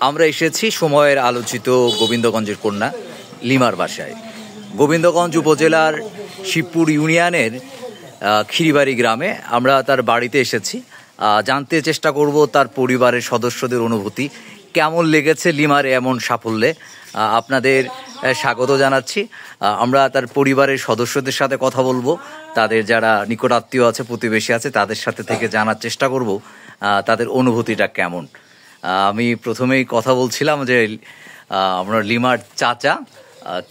আমরা এসেছি সময়ের আলোচিত গোবিন্দগঞ্জের কন্যা লিমার বাসায়। গোবিন্দগঞ্জ উপজেলার শিবপুর ইউনিয়নের খিরিবাড়ি গ্রামে আমরা তার বাড়িতে এসেছি। জানতে চেষ্টা করব তার পরিবারের সদস্যদের অনুভূতি, কেমন লেগেছে লিমার এমন সাফল্যে। আপনাদের স্বাগত জানাচ্ছি। আমরা তার পরিবারের সদস্যদের সাথে কথা বলবো, তাদের যারা নিকটাত্মীয় আছে, প্রতিবেশী আছে, তাদের সাথে থেকে জানার চেষ্টা করব তাদের অনুভূতিটা কেমন। আমি প্রথমেই কথা বলছিলাম যে আপনার লিমার চাচা,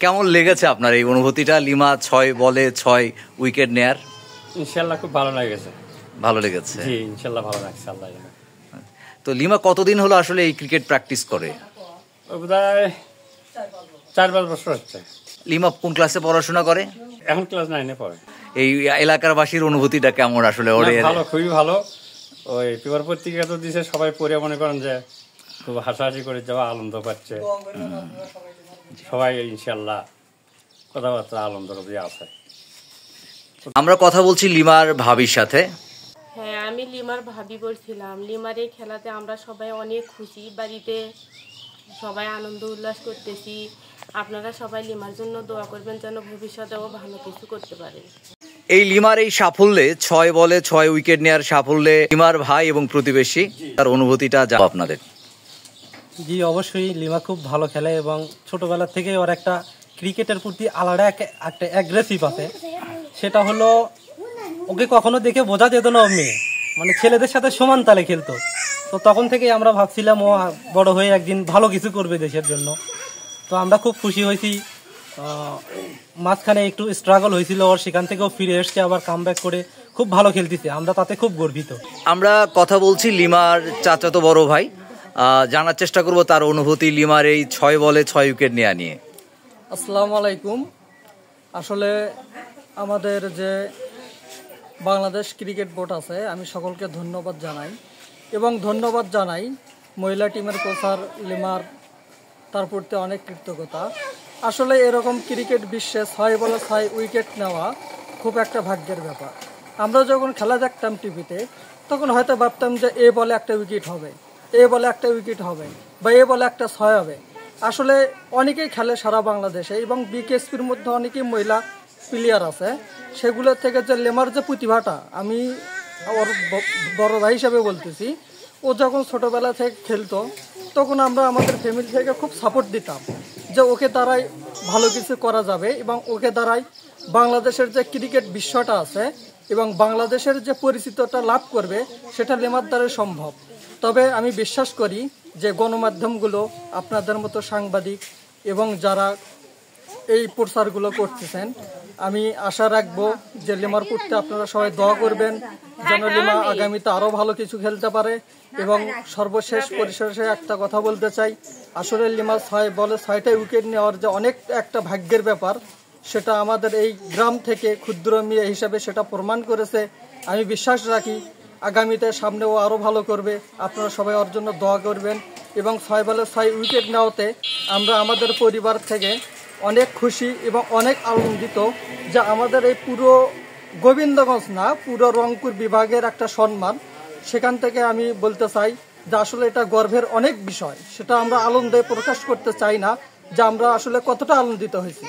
কেমন লেগেছে আপনার এই অনুভূতিটা, লিমা 6 বলে 6 উইকেট নেয়ার? ইনশাআল্লাহ খুব ভালো লেগেছে। ভালো লেগেছে, জি ইনশাআল্লাহ ভালো লাগছে। আল্লাহ জানে। তো লিমা কতদিন হলো আসলে এই ক্রিকেট প্র্যাকটিস করে? বোধহয় 4-5 বছর হচ্ছে। লিমা কোন ক্লাসে পড়াশোনা করে? এখন ক্লাস 9-এ পড়ে। এই এলাকার বাসীর অনুভূতিটা কেমন আসলে? ভালো, খুবই ভালো। ওই পেপার পত্রিকা তো দিছে, সবাই পড়ে মনে করেন যে খুব হাসাহাসি করে যাওয়া, আনন্দ পাচ্ছে সবাই। ইনশাআল্লাহ কথাবার্তা আনন্দ করে আছে। আমরা কথা বলছি লিমার ভাবির সাথে। হ্যাঁ, আমি লিমার ভাবি বলছিলাম। লিমার এই খেলাতে আমরা সবাই অনেক খুশি, বাড়িতে সবাই আনন্দ উল্লাস করতেছি। আপনারা সবাই লিমার জন্য দোয়া করবেন যেন ভবিষ্যতেও ভালো কিছু করতে পারে। এই লিমার এই সাফল্যে 6 বলে 6 উইকেট নেওয়ার সাফল্যে লিমার ভাই এবং প্রতিবেশী তার অনুভূতিটা জানাবো আপনাদের। জি অবশ্যই, লিমা খুব ভালো খেলে এবং ছোটবেলা থেকে ওর একটা ক্রিকেটের প্রতি আলাদা একটা অ্যাগ্রেসিভ আছে। সেটা হলো ওকে কখনো দেখে বোঝা যেত না ও মেয়ে, মানে ছেলেদের সাথে সমান তালে খেলতো। তো তখন থেকেই আমরা ভাবছিলাম ও বড় হয়ে একদিন ভালো কিছু করবে দেশের জন্য। তো আমরা খুব খুশি হয়েছি। মাঝখানে একটু স্ট্রাগল হয়েছিল ওর, সেখান থেকেও ফিরে এসছে, আবার কামব্যাক করে খুব ভালো খেলতেছে। আমরা তাতে খুব গর্বিত। আমরা কথা বলছি লিমার চাচাতো বড় ভাই, জানার চেষ্টা করব তার অনুভূতি লিমার এই 6 বলে 6 উইকেট নেওয়া নিয়ে। আসসালামু আলাইকুম। আসলে আমাদের যে বাংলাদেশ ক্রিকেট বোর্ড আছে, আমি সকলকে ধন্যবাদ জানাই এবং ধন্যবাদ জানাই মহিলা টিমের কোচার লিমার, তার প্রতি অনেক কৃতজ্ঞতা। আসলে এরকম ক্রিকেট বিশ্বে 6 বলে 6 উইকেট নেওয়া খুব একটা ভাগ্যের ব্যাপার। আমরা যখন খেলা দেখতাম টিভিতে, তখন হয়তো ভাবতাম যে এ বলে একটা উইকেট হবে, এ বলে একটা উইকেট হবে, বা এ বলে একটা 6 হবে। আসলে অনেকেই খেলে সারা বাংলাদেশে এবং বিকেএসপির মধ্যে অনেকেই মহিলা প্লেয়ার আছে। সেগুলোর থেকে যে লেমার যে প্রতিভাটা, আমি ওর বড় ভাই হিসাবে বলতেছি, ও যখন ছোটোবেলা থেকে খেলতো তখন আমরা আমাদের ফ্যামিলি থেকে খুব সাপোর্ট দিতাম যে ওকে দ্বারাই ভালো কিছু করা যাবে এবং ওকে দ্বারাই বাংলাদেশের যে ক্রিকেট বিশ্বটা আছে এবং বাংলাদেশের যে পরিচিতিটা লাভ করবে সেটা লেমার দ্বারাই সম্ভব। তবে আমি বিশ্বাস করি যে গণমাধ্যমগুলো, আপনাদের মতো সাংবাদিক এবং যারা এই প্রচারগুলো করতেছেন, আমি আশা রাখবো যে লিমার প্রতি আপনারা সবাই দোয়া করবেন যেন লিমা আগামীতে আরও ভালো কিছু খেলতে পারে। এবং সর্বশেষ পরিশেষে একটা কথা বলতে চাই, আসলে লিমা 6 বলে 6টা উইকেট নেওয়ার যে অনেক একটা ভাগ্যের ব্যাপার, সেটা আমাদের এই গ্রাম থেকে ক্ষুদ্র মেয়ে হিসাবে সেটা প্রমাণ করেছে। আমি বিশ্বাস রাখি আগামীতে সামনেও আরও ভালো করবে। আপনারা সবাই ওর জন্য দোয়া করবেন এবং 6 বলে 6 উইকেট নেওয়াতে আমরা আমাদের পরিবার থেকে অনেক খুশি এবং অনেক আনন্দিত যে আমাদের এই পুরো গোবিন্দগঞ্জ না, পুরো রংপুর বিভাগের একটা সম্মান। সেখান থেকে আমি বলতে চাই যে আসলে এটা গর্বের অনেক বিষয়, সেটা আমরা আনন্দে প্রকাশ করতে চাই না যে আমরা আসলে কতটা আনন্দিত হয়েছি।